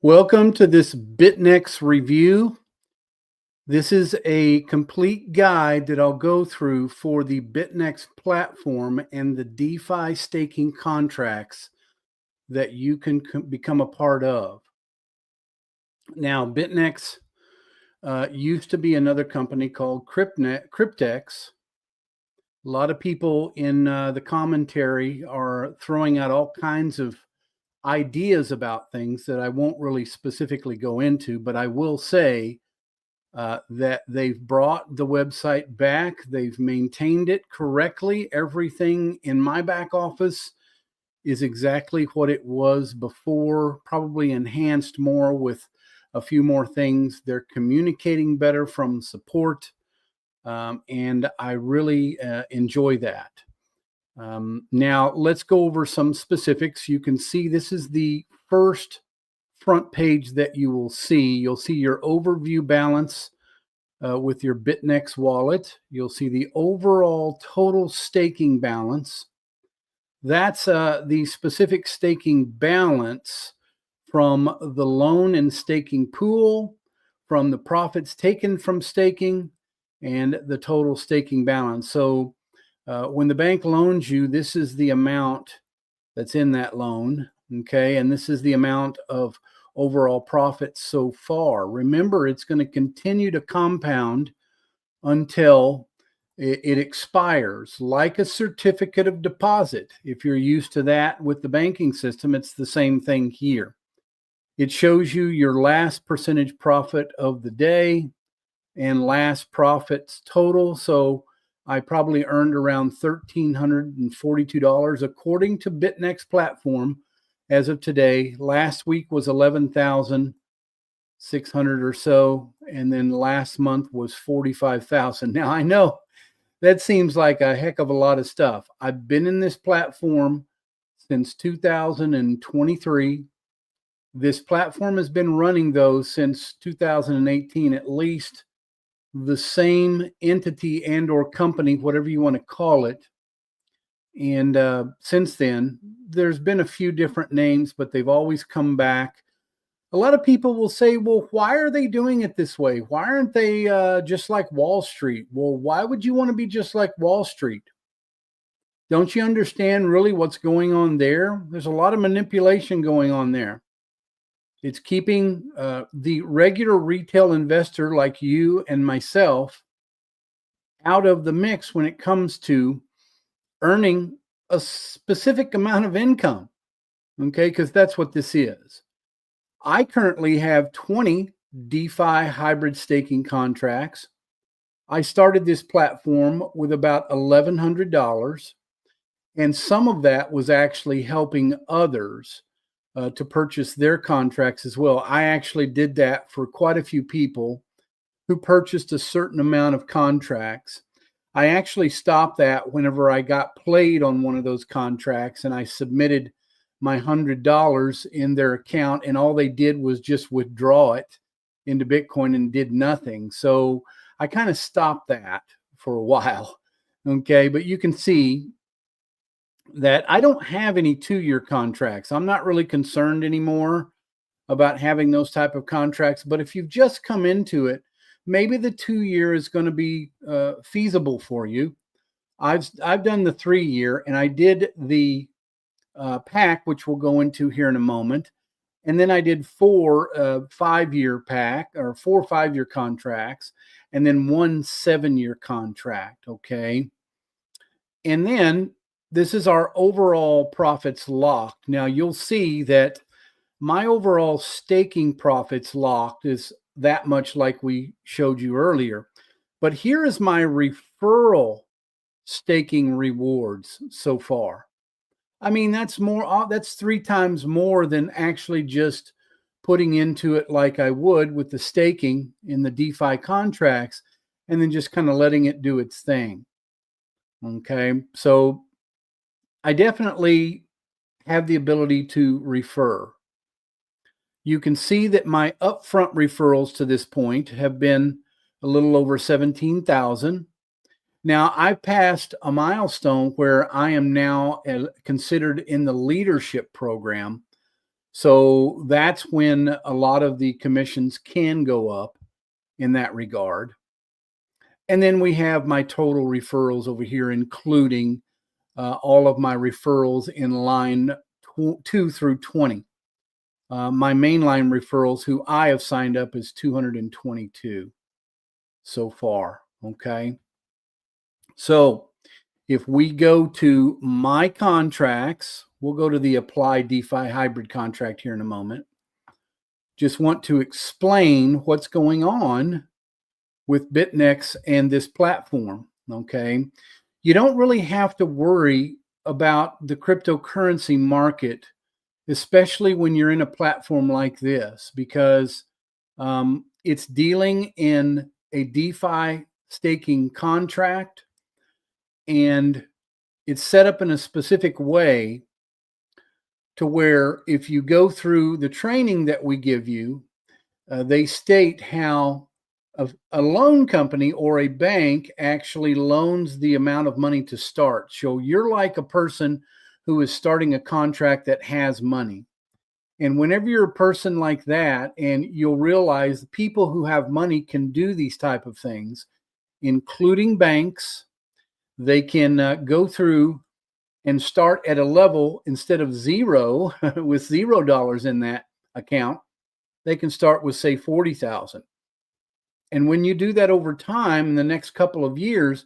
Welcome to this Bytnex review. This is a complete guide that I'll go through for the Bytnex platform and the DeFi staking contracts that you can become a part of. Now, Bytnex used to be another company called Cryptex. A lot of people in the commentary are throwing out all kinds of ideas about things that I won't really specifically go into, but I will say that they've brought the website back. They've maintained it correctly. Everything in my back office is exactly what it was before, probably enhanced more with a few more things. They're communicating better from support, and I really enjoy that. Now, let's go over some specifics. You can see this is the first front page that you will see. You'll see your overview balance with your Bytnex wallet. You'll see the overall total staking balance. That's the specific staking balance from the loan and staking pool, from the profits taken from staking, and the total staking balance. So when the bank loans you, this is the amount that's in that loan, okay? And this is the amount of overall profit so far. Remember, it's going to continue to compound until it expires, like a certificate of deposit. If you're used to that with the banking system, it's the same thing here. It shows you your last percentage profit of the day and last profits total. So I probably earned around $1,342 according to Bytnex platform as of today. Last week was 11,600 or so, and then last month was 45,000. Now I know that seems like a heck of a lot of stuff. I've been in this platform since 2023. This platform has been running though since 2018 at least. The same entity and or company, whatever you want to call it. And since then, there's been a few different names, but they've always come back. A lot of people will say, well, why are they doing it this way? Why aren't they just like Wall Street? Well, why would you want to be just like Wall Street? Don't you understand really what's going on there? There's a lot of manipulation going on there. It's keeping the regular retail investor like you and myself out of the mix when it comes to earning a specific amount of income, okay? Because that's what this is. I currently have 20 DeFi hybrid staking contracts. I started this platform with about $1,100, and some of that was actually helping others to purchase their contracts as well. I actually did that for quite a few people who purchased a certain amount of contracts. I actually stopped that whenever I got played on one of those contracts and I submitted my $100 in their account, and all they did was just withdraw it into Bitcoin and did nothing. So I kind of stopped that for a while. Okay, but you can see that I don't have any 2-year contracts. I'm not really concerned anymore about having those type of contracts. But if you've just come into it, maybe the 2-year is going to be feasible for you. I've done the 3-year, and I did the pack, which we'll go into here in a moment. And then I did 4 5-year pack, or 4 5-year contracts, and then 1 7-year contract. Okay. And then this is our overall profits locked. Now you'll see that my overall staking profits locked is that much like we showed you earlier. But here is my referral staking rewards so far. I mean, that's more, that's 3 times more than actually just putting into it like I would with the staking in the DeFi contracts and then just kind of letting it do its thing. Okay, so I definitely have the ability to refer. You can see that my upfront referrals to this point have been a little over 17,000. Now, I've passed a milestone where I am now considered in the leadership program. So that's when a lot of the commissions can go up in that regard. And then we have my total referrals over here, including all of my referrals in line 2 through 20. My mainline referrals who I have signed up is 222 so far. Okay. So if we go to my contracts, we'll go to the apply DeFi hybrid contract here in a moment. Just want to explain what's going on with Bytnex and this platform. Okay. You don't really have to worry about the cryptocurrency market, especially when you're in a platform like this, because it's dealing in a DeFi staking contract, and it's set up in a specific way to where if you go through the training that we give you, they state how a loan company or a bank actually loans the amount of money to start. So you're like a person who is starting a contract that has money. And whenever you're a person like that, and you'll realize the people who have money can do these type of things, including banks. They can go through and start at a level instead of zero with $0 in that account. They can start with, say, 40,000. And when you do that over time, in the next couple of years,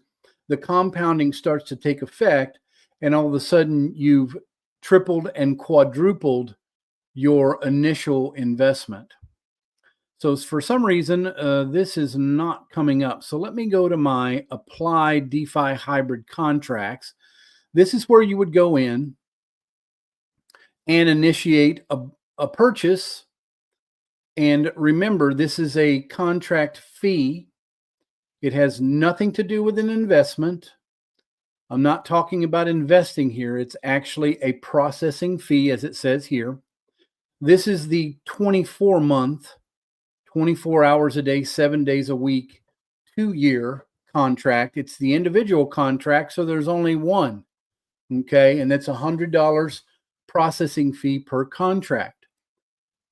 the compounding starts to take effect, and all of a sudden you've tripled and quadrupled your initial investment. So for some reason, this is not coming up. So let me go to my apply DeFi hybrid contracts. This is where you would go in and initiate a purchase. And remember, this is a contract fee. It has nothing to do with an investment. I'm not talking about investing here. It's actually a processing fee, as it says here. This is the 24-month, 24 hours a day, 7 days a week, 2-year contract. It's the individual contract, so there's only one. Okay, and that's $100 processing fee per contract.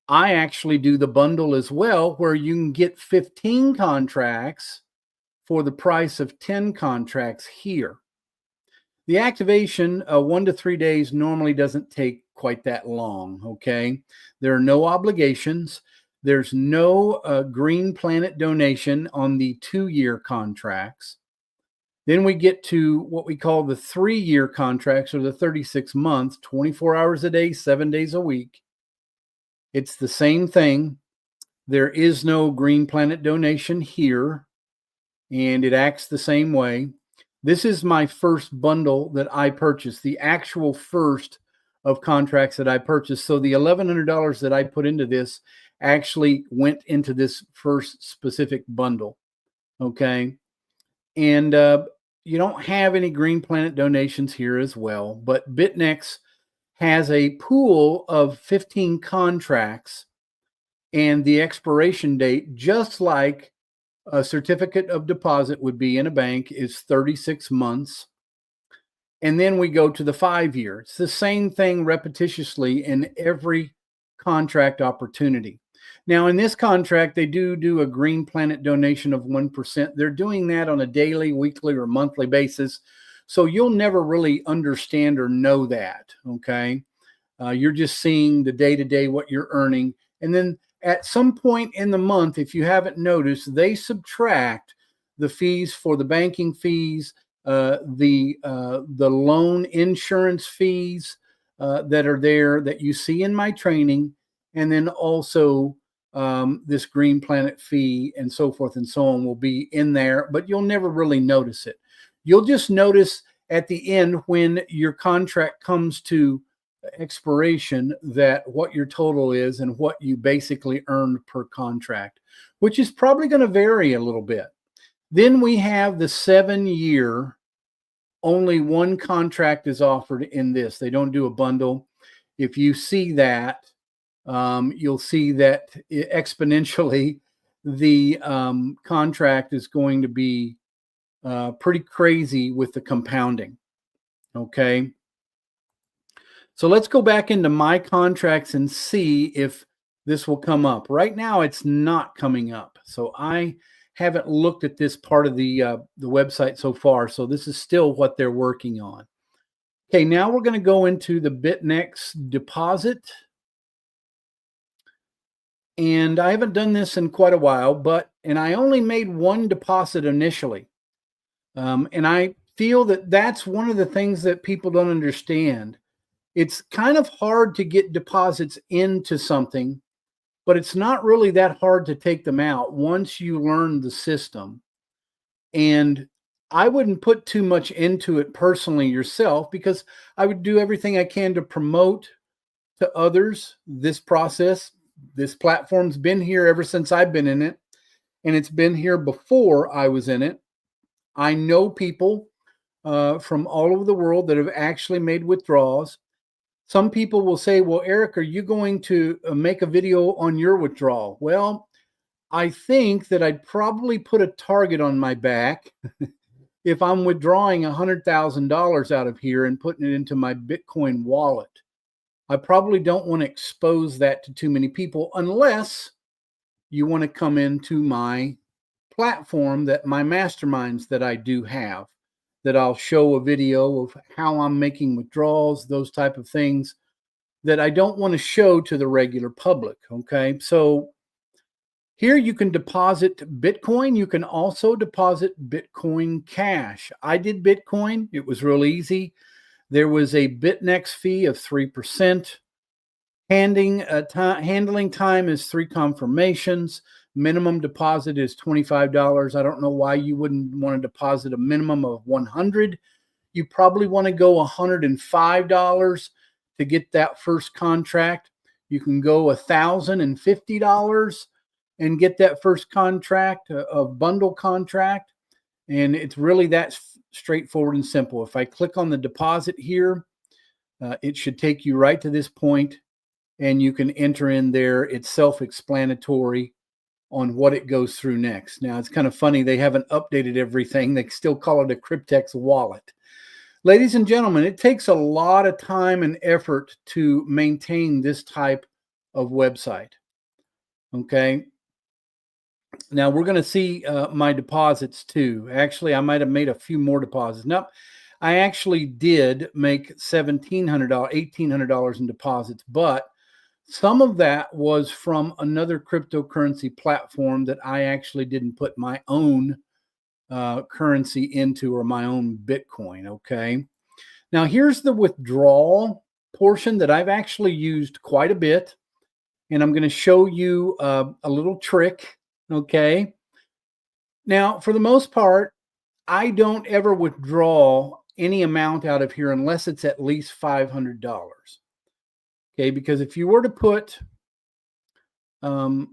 I actually do the bundle as well, where you can get 15 contracts for the price of 10 contracts here. The activation, 1 to 3 days, normally doesn't take quite that long. Okay, there are no obligations. There's no Green Planet donation on the 2-year contracts. Then we get to what we call the 3-year contracts, or the 36 months, 24 hours a day, 7 days a week. It's the same thing. There is no Green Planet donation here, and it acts the same way. This is my first bundle that I purchased, the actual first of contracts that I purchased. So the $1,100 that I put into this actually went into this first specific bundle. Okay. And you don't have any Green Planet donations here as well, but Bytnex has a pool of 15 contracts, and the expiration date, just like a certificate of deposit would be in a bank, is 36 months. And then we go to the 5-year. It's the same thing repetitiously in every contract opportunity. Now, in this contract, they do a Green Planet donation of 1%. They're doing that on a daily, weekly, or monthly basis. So you'll never really understand or know that, okay? You're just seeing the day-to-day, what you're earning. And then at some point in the month, if you haven't noticed, they subtract the fees for the banking fees, the loan insurance fees that are there that you see in my training, and then also this Green Planet fee and so forth and so on will be in there, but you'll never really notice it. You'll just notice at the end when your contract comes to expiration that what your total is and what you basically earned per contract, which is probably going to vary a little bit. Then we have the 7-year. Only one contract is offered in this. They don't do a bundle. If you see that, you'll see that exponentially the contract is going to be pretty crazy with the compounding. Okay. So let's go back into my contracts and see if this will come up. Right now, it's not coming up. So I haven't looked at this part of the website so far. So this is still what they're working on. Okay, now we're going to go into the BitNex deposit. And I haven't done this in quite a while, and I only made one deposit initially. And I feel that that's one of the things that people don't understand. It's kind of hard to get deposits into something, but it's not really that hard to take them out once you learn the system. And I wouldn't put too much into it personally yourself, because I would do everything I can to promote to others this process. This platform's been here ever since I've been in it, and it's been here before I was in it. I know people from all over the world that have actually made withdrawals. Some people will say, well, Eric, are you going to make a video on your withdrawal? Well, I think that I'd probably put a target on my back if I'm withdrawing $100,000 out of here and putting it into my Bitcoin wallet. I probably don't want to expose that to too many people, unless you want to come into my platform, that my masterminds that I do have, that I'll show a video of how I'm making withdrawals, those type of things that I don't want to show to the regular public. Okay, so here you can deposit Bitcoin. You can also deposit Bitcoin Cash. I did Bitcoin. It was real easy. There was a Bytnex fee of 3%. Handling time is 3 confirmations. Minimum deposit is $25. I don't know why you wouldn't want to deposit a minimum of $100. You probably want to go $105 to get that first contract. You can go $1,050 and get that first contract, a bundle contract. And it's really that straightforward and simple. If I click on the deposit here, it should take you right to this point, and you can enter in there. It's self-explanatory on what it goes through next. Now, it's kind of funny. They haven't updated everything. They still call it a Cryptex wallet. Ladies and gentlemen, it takes a lot of time and effort to maintain this type of website. Okay. Now we're going to see my deposits too. Actually, I might have made a few more deposits. Nope. I actually did make $1,700, $1,800 in deposits, but some of that was from another cryptocurrency platform that I actually didn't put my own currency into, or my own Bitcoin. Okay. Now here's the withdrawal portion that I've actually used quite a bit. And I'm going to show you a little trick. Okay. Now, for the most part, I don't ever withdraw any amount out of here unless it's at least $500. Okay. Because if you were to put a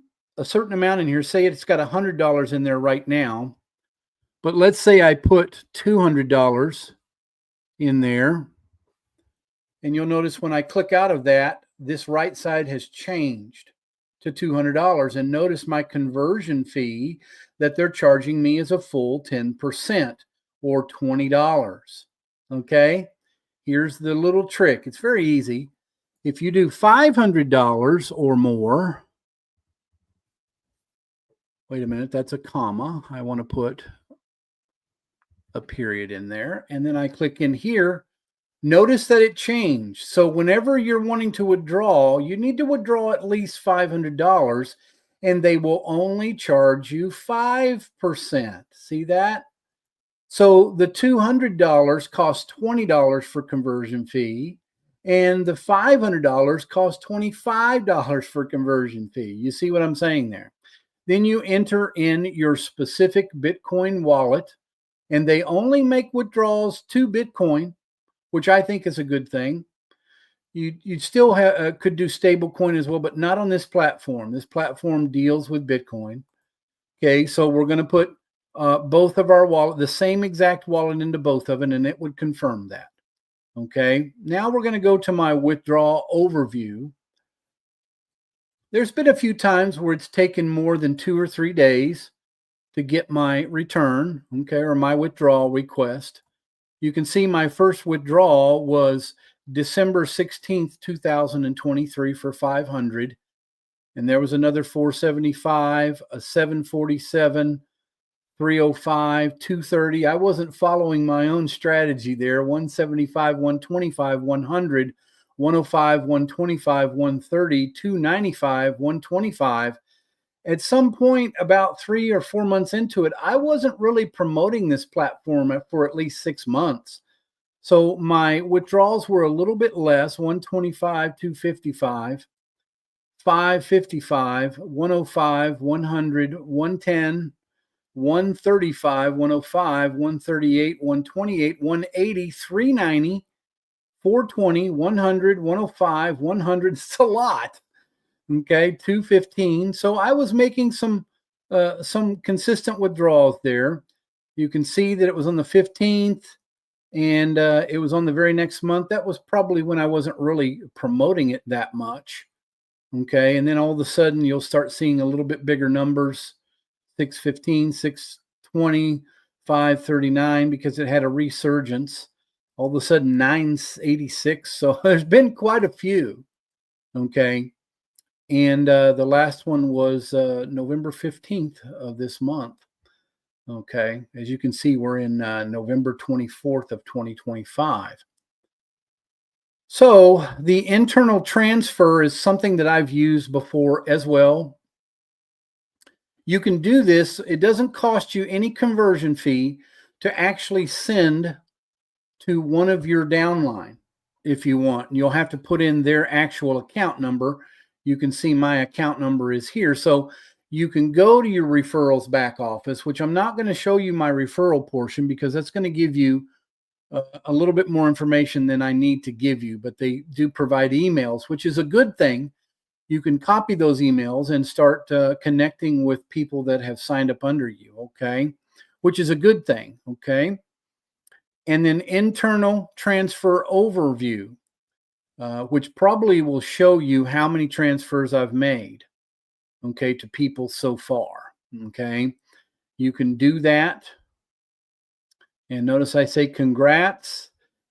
certain amount in here, say it's got $100 in there right now, but let's say I put $200 in there, and you'll notice when I click out of that, this right side has changed to $200, and notice my conversion fee that they're charging me is a full 10%, or $20. Okay, here's the little trick. It's very easy. If you do $500 or more, wait a minute, that's a comma. I want to put a period in there, and then I click in here. Notice that it changed. So whenever you're wanting to withdraw, you need to withdraw at least $500, and they will only charge you 5%. See that? So the $200 costs $20 for conversion fee, and the $500 costs $25 for conversion fee. You see what I'm saying there? Then you enter in your specific Bitcoin wallet, and they only make withdrawals to Bitcoin, which I think is a good thing. You still could do stablecoin as well, but not on this platform. This platform deals with Bitcoin. Okay, so we're going to put both of our wallet, the same exact wallet, into both of them, and it would confirm that. Okay, now we're going to go to my withdrawal overview. There's been a few times where it's taken more than 2 or 3 days to get my return, okay, or my withdrawal request. You can see my first withdrawal was December 16th, 2023 for 500. And there was another 475, a 747, 305, 230. I wasn't following my own strategy there. 175, 125, 100, 105, 125, 130, 295, 125. At some point, about 3 or 4 months into it, I wasn't really promoting this platform for at least 6 months. So my withdrawals were a little bit less, 125, 255, 555, 105, 100, 110, 135, 105, 138, 128, 180, 390, 420, 100, 105, 100. It's a lot. Okay, 215. So I was making some consistent withdrawals there. You can see that it was on the 15th, and it was on the very next month. That was probably when I wasn't really promoting it that much. Okay, and then all of a sudden you'll start seeing a little bit bigger numbers, 615, 620, 539, because it had a resurgence. All of a sudden 986. So there's been quite a few. Okay. And the last one was November 15th of this month. Okay. As you can see, we're in November 24th of 2025. So the internal transfer is something that I've used before as well. You can do this. It doesn't cost you any conversion fee to actually send to one of your downline if you want. You'll have to put in their actual account number. You can see my account number is here. So you can go to your referrals back office, which I'm not going to show you my referral portion because that's going to give you a little bit more information than I need to give you. But they do provide emails, which is a good thing. You can copy those emails and start connecting with people that have signed up under you, okay? Which is a good thing, okay? And then internal transfer overview. Which probably will show you how many transfers I've made, okay, to people so far, okay? You can do that. And notice I say congrats.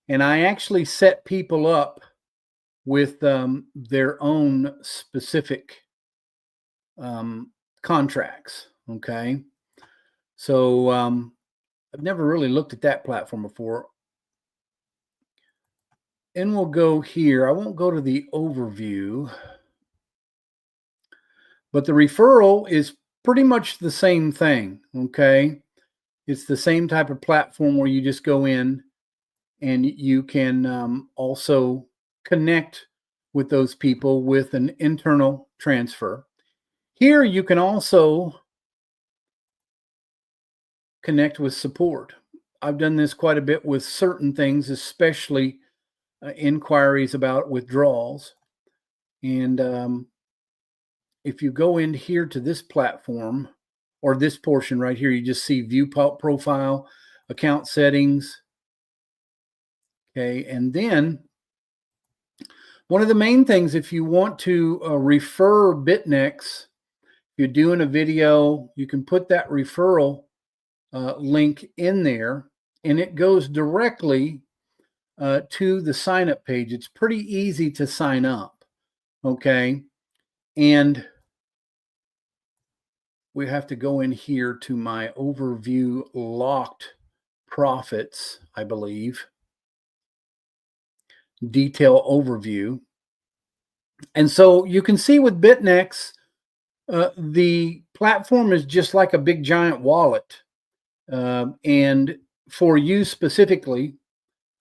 And I actually set people up with their own specific contracts, okay? So I've never really looked at that platform before. And we'll go here. I won't go to the overview, but the referral is pretty much the same thing, okay? It's the same type of platform where you just go in and you can also connect with those people with an internal transfer. Here you can also connect with support. I've done this quite a bit with certain things, especially inquiries about withdrawals. And if you go in here to this platform or this portion right here, you just see view profile, account settings. Okay. And then one of the main things, if you want to refer Bytnex, if you're doing a video, you can put that referral link in there and it goes directly to the sign up page. It's pretty easy to sign up. Okay. And we have to go in here to my overview locked profits, I believe. Detail overview. And so you can see with Bytnex, the platform is just like a big giant wallet. And for you specifically,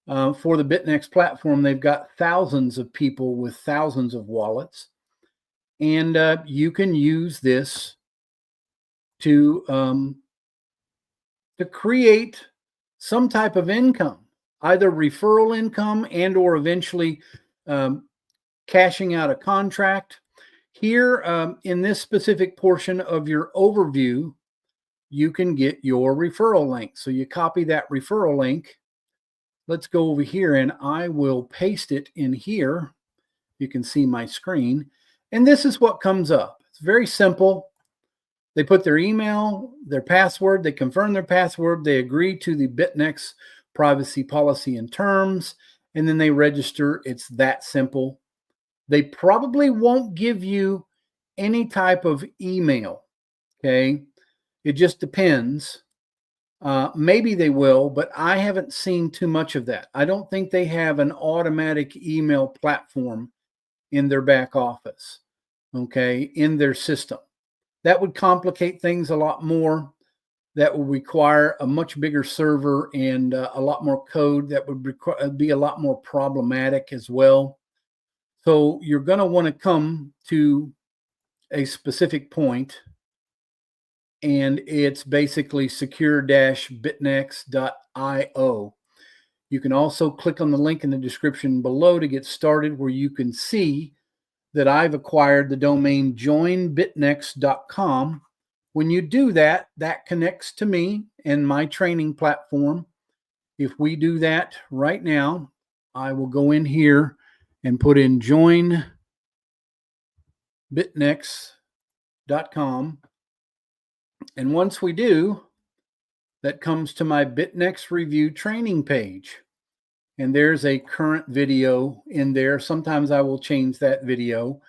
for the Bytnex platform, they've got thousands of people with thousands of wallets. And you can use this to create some type of income, either referral income and or eventually cashing out a contract. Here in this specific portion of your overview, you can get your referral link. So you copy that referral link. Let's go over here and I will paste it in here. You can see my screen. And this is what comes up. It's very simple. They put their email, their password, they confirm their password, they agree to the Bytnex privacy policy and terms, and then they register. It's that simple. They probably won't give you any type of email. Okay. It just depends. Maybe they will, but I haven't seen too much of that. I don't think they have an automatic email platform in their back office, okay, in their system. That would complicate things a lot more. That would require a much bigger server and a lot more code. That would be a lot more problematic as well. So you're going to want to come to a specific point, and it's basically secure-bitnex.io. You can also click on the link in the description below to get started, where you can see that I've acquired the domain joinbitnex.com. When you do that, that connects to me and my training platform. If we do that right now, I will go in here and put in joinbitnex.com. And once we do, that comes to my BitNex review training page. And there's a current video in there. Sometimes I will change that video.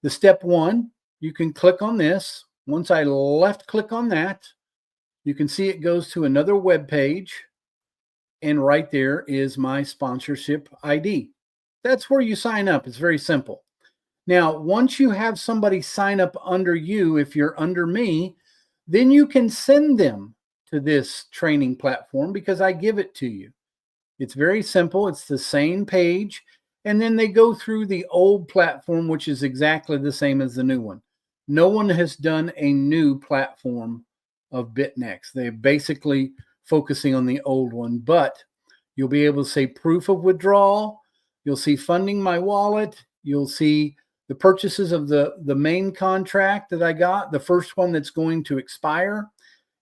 The step one, you can click on this. Once I left click on that, you can see it goes to another web page. And right there is my sponsorship ID. That's where you sign up. It's very simple. Now, once you have somebody sign up under you, if you're under me, then you can send them to this training platform because I give it to you. It's very simple. It's the same page. And then they go through the old platform, which is exactly the same as the new one. No one has done a new platform of BitNex. They're basically focusing on the old one, but you'll be able to say proof of withdrawal. You'll see funding my wallet. You'll see the purchases of the main contract that I got, the first one that's going to expire,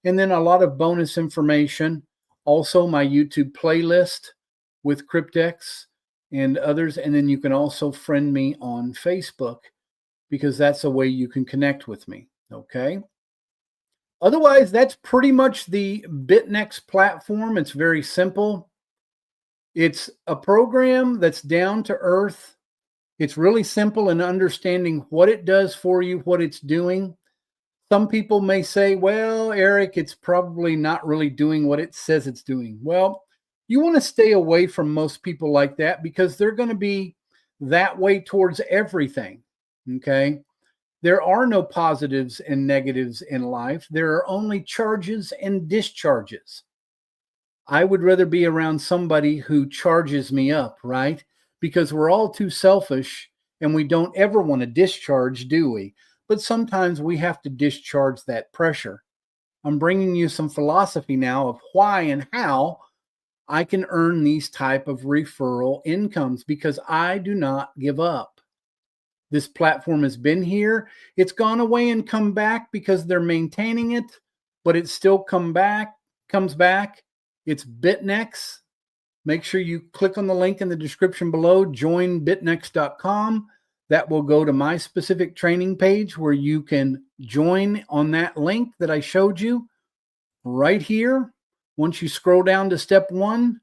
and then a lot of bonus information. Also, my YouTube playlist with Cryptex and others. And then you can also friend me on Facebook, because that's a way you can connect with me. Okay. Otherwise, that's pretty much the BitNex platform. It's very simple. It's a program that's down to earth. It's really simple in understanding what it does for you, what it's doing. Some people may say, well, Eric, it's probably not really doing what it says it's doing. Well, you want to stay away from most people like that, because they're going to be that way towards everything. Okay. There are no positives and negatives in life. There are only charges and discharges. I would rather be around somebody who charges me up, right? Because we're all too selfish and we don't ever want to discharge, do we? But sometimes we have to discharge that pressure. I'm bringing you some philosophy now of why and how I can earn these type of referral incomes, because I do not give up. This platform has been here. It's gone away and come back because they're maintaining it, but it still comes back. It's BitNex. Make sure you click on the link in the description below, joinbitnex.com. That will go to my specific training page where you can join on that link that I showed you right here. Once you scroll down to step one,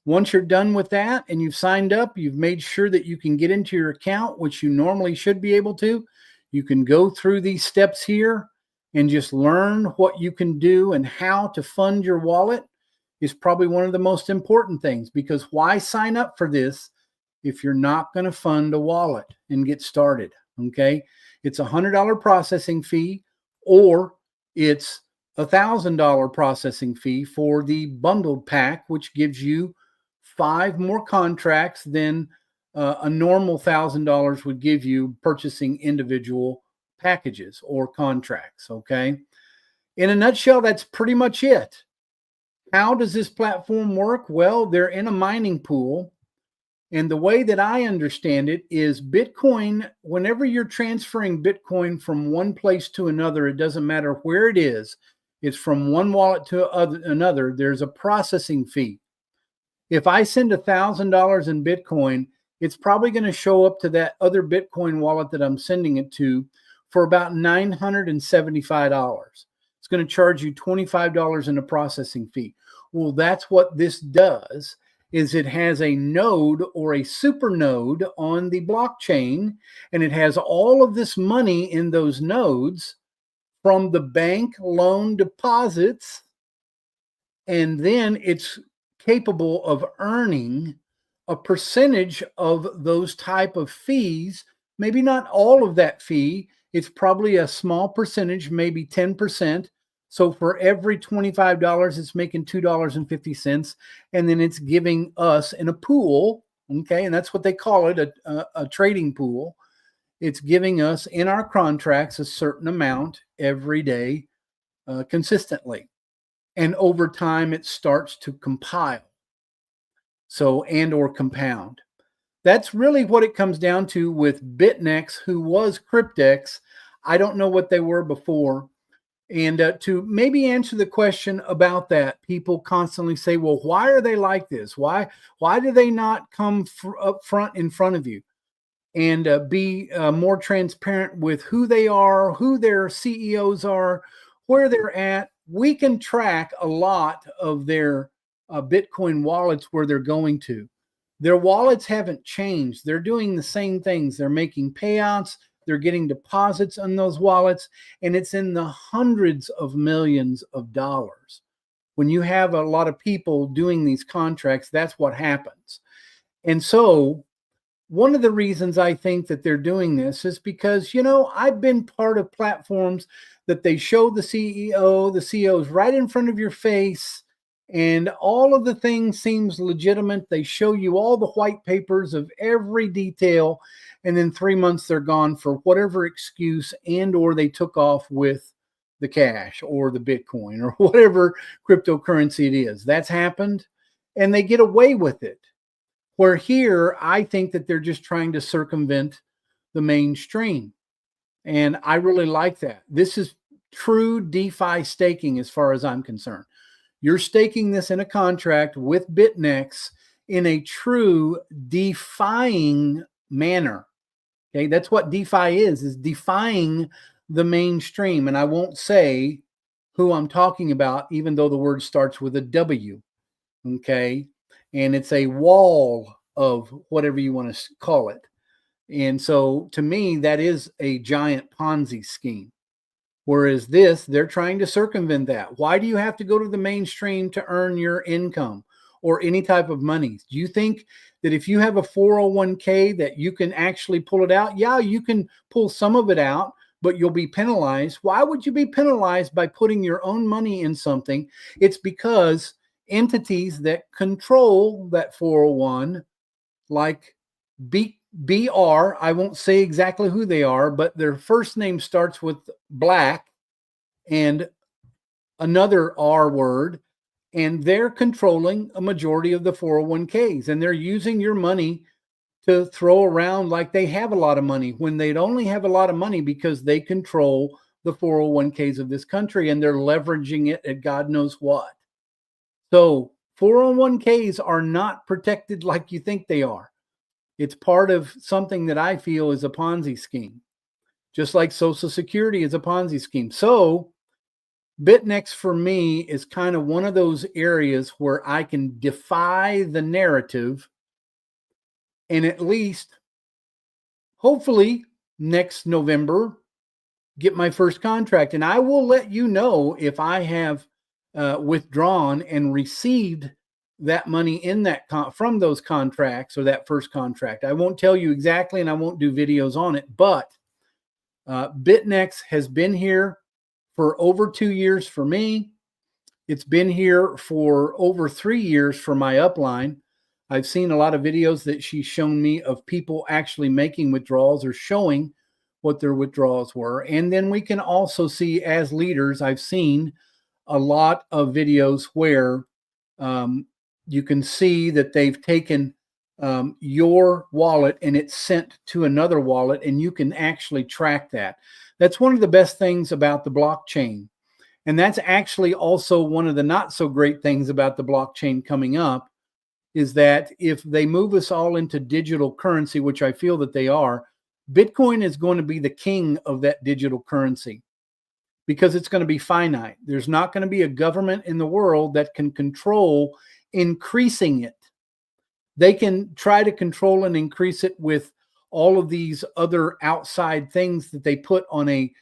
once you're done with that and you've signed up, you've made sure that you can get into your account, which you normally should be able to. You can go through these steps here and just learn what you can do and how to fund your wallet is probably one of the most important things, because why sign up for this if you're not going to fund a wallet and get started? Okay. It's $100 processing fee, or it's $1,000 processing fee for the bundled pack, which gives you 5 more contracts than a normal $1,000 would give you purchasing individual packages or contracts. Okay. In a nutshell, that's pretty much it. How does this platform work? Well, they're in a mining pool. And the way that I understand it is Bitcoin, whenever you're transferring Bitcoin from one place to another, it doesn't matter where it is. It's from one wallet to another. There's a processing fee. If I send $1,000 in Bitcoin, it's probably going to show up to that other Bitcoin wallet that I'm sending it to for about $975. It's going to charge you $25 in a processing fee. Well, that's what this does. is it has a node or a super node on the blockchain, and it has all of this money in those nodes from the bank loan deposits, and then it's capable of earning a percentage of those type of fees. Maybe not all of that fee. It's probably a small percentage, maybe 10%. So for every $25, it's making $2.50. And then it's giving us in a pool, okay, and that's what they call it, a trading pool. It's giving us in our contracts a certain amount every day consistently. And over time, it starts to compile. So, and or compound. That's really what it comes down to with Bytnex, who was Cryptex. I don't know what they were before. And to maybe answer the question about that, people constantly say, well, why are they like this? Why do they not come up front in front of you and be more transparent with who they are, who their CEOs are, where they're at? We can track a lot of their Bitcoin wallets where they're going to. Their wallets haven't changed. They're doing the same things. They're making payouts. They're getting deposits on those wallets, and it's in the hundreds of millions of dollars. When you have a lot of people doing these contracts, that's what happens. And so one of the reasons I think that they're doing this is because, you know, I've been part of platforms that they show the CEO's right in front of your face, and all of the things seems legitimate. They show you all the white papers of every detail, and then 3 months they're gone for whatever excuse, and or they took off with the cash or the Bitcoin or whatever cryptocurrency it is. That's happened, and they get away with it. Where here, I think that they're just trying to circumvent the mainstream. And I really like that. This is true DeFi staking as far as I'm concerned. You're staking this in a contract with Bytnex in a true defying manner. Okay, that's what DeFi is defying the mainstream. And I won't say who I'm talking about, even though the word starts with a W. Okay, and it's a wall of whatever you want to call it. And so to me, that is a giant Ponzi scheme. Whereas this, they're trying to circumvent that. Why do you have to go to the mainstream to earn your income or any type of money? Do you think that if you have a 401k that you can actually pull it out? Yeah, you can pull some of it out, but you'll be penalized. Why would you be penalized by putting your own money in something? It's because entities that control that 401, like BR, I won't say exactly who they are, but their first name starts with black and another R word, and they're controlling a majority of the 401ks, and they're using your money to throw around like they have a lot of money when they'd only have a lot of money because they control the 401ks of this country, and they're leveraging it at God knows what. So 401ks are not protected like you think they are. It's part of something that I feel is a Ponzi scheme, just like Social Security is a Ponzi scheme. So Bytnex for me is kind of one of those areas where I can defy the narrative and at least, hopefully, next November, get my first contract. And I will let you know if I have withdrawn and received that money in that from those contracts or that first contract. I won't tell you exactly, and I won't do videos on it, but Bytnex has been here for over 2 years for me. It's been here for over 3 years for my upline. I've seen a lot of videos that she's shown me of people actually making withdrawals or showing what their withdrawals were. And then we can also see, as leaders, I've seen a lot of videos where you can see that they've taken your wallet and it's sent to another wallet, and you can actually track that. That's one of the best things about the blockchain. And that's actually also one of the not so great things about the blockchain coming up, is that if they move us all into digital currency, which I feel that they are, Bitcoin is going to be the king of that digital currency because it's going to be finite. There's not going to be a government in the world that can control increasing it. they can try to control and increase it with all of these other outside things that they put on a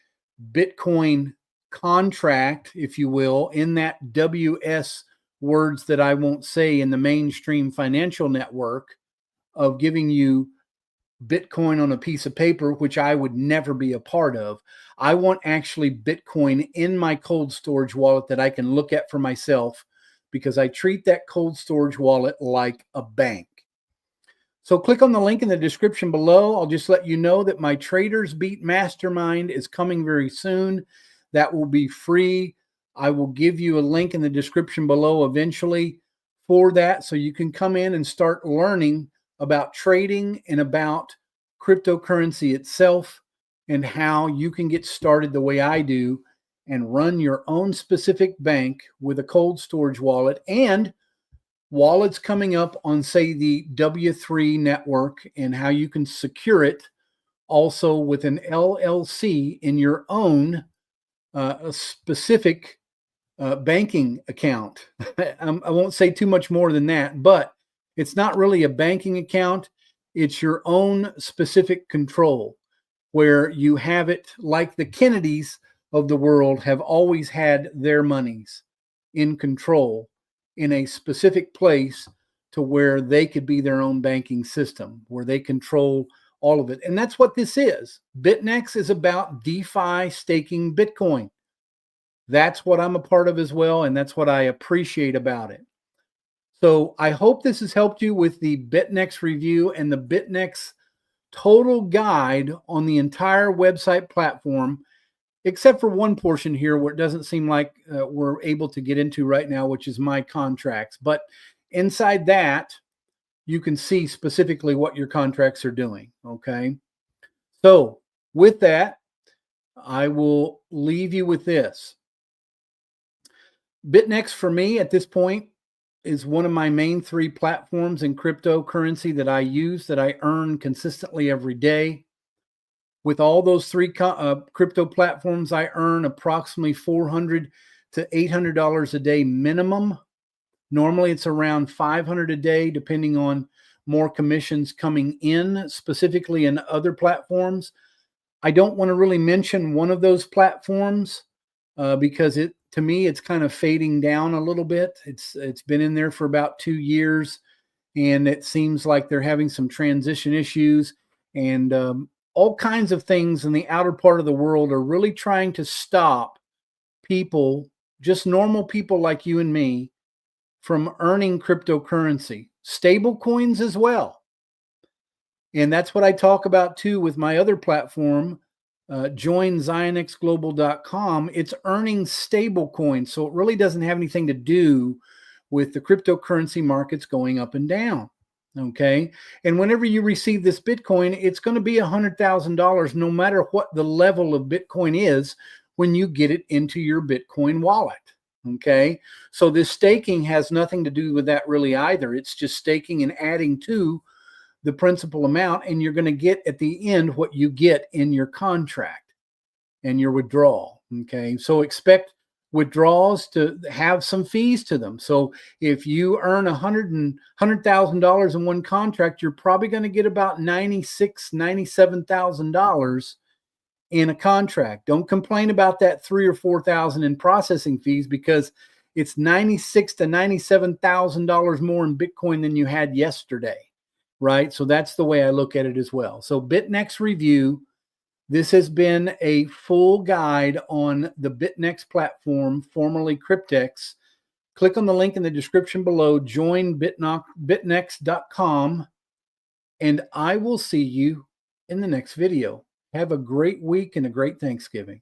Bitcoin contract, if you will, in that WS words that I won't say in the mainstream financial network, of giving you Bitcoin on a piece of paper, which I would never be a part of. I want actually Bitcoin in my cold storage wallet that I can look at for myself, because I treat that cold storage wallet like a bank. So click on the link in the description below. I'll just let you know that my Traders Beat Mastermind is coming very soon. That will be free. I will give you a link in the description below eventually for that, so you can come in and start learning about trading and about cryptocurrency itself, and how you can get started the way I do and run your own specific bank with a cold storage wallet, and wallets coming up on, say, the W3 network, and how you can secure it also with an LLC in your own specific banking account. I won't say too much more than that, but it's not really a banking account. It's your own specific control, where you have it like the Kennedys of the world have always had their monies in control in a specific place, to where they could be their own banking system, where they control all of it. And that's what this is. Bytnex is about DeFi staking Bitcoin. That's what I'm a part of as well, and that's what I appreciate about it. So I hope this has helped you with the Bytnex review and the Bytnex total guide on the entire website platform, except for one portion here where it doesn't seem like we're able to get into right now, which is my contracts. But inside that, you can see specifically what your contracts are doing, okay? So with that, I will leave you with this. Bytnex, for me at this point, is one of my main 3 platforms in cryptocurrency that I use, that I earn consistently every day. With all those 3 crypto platforms, I earn approximately $400 to $800 a day minimum. Normally, it's around $500 a day, depending on more commissions coming in, specifically in other platforms. I don't want to really mention one of those platforms because to me, it's kind of fading down a little bit. It's been in there for about 2 years, and it seems like they're having some transition issues, and all kinds of things in the outer part of the world are really trying to stop people, just normal people like you and me, from earning cryptocurrency, stable coins as well. And that's what I talk about too with my other platform, join ZionXGlobal.com. It's earning stable coins, so it really doesn't have anything to do with the cryptocurrency markets going up and down. Okay. And whenever you receive this Bitcoin, it's going to be $100,000, no matter what the level of Bitcoin is, when you get it into your Bitcoin wallet. Okay. So this staking has nothing to do with that really either. It's just staking and adding to the principal amount, and you're going to get at the end what you get in your contract and your withdrawal. Okay. So expect withdrawals to have some fees to them. So if you earn $100,000 in one contract, you're probably going to get about $96,000, $97,000 in a contract. Don't complain about that $3,000 or $4,000 in processing fees, because it's $96,000 to $97,000 more in Bitcoin than you had yesterday, right? So that's the way I look at it as well. So Bytnex review. This has been a full guide on the Bytnex platform, formerly Cryptex. Click on the link in the description below, join Bytnex.com, and I will see you in the next video. Have a great week and a great Thanksgiving.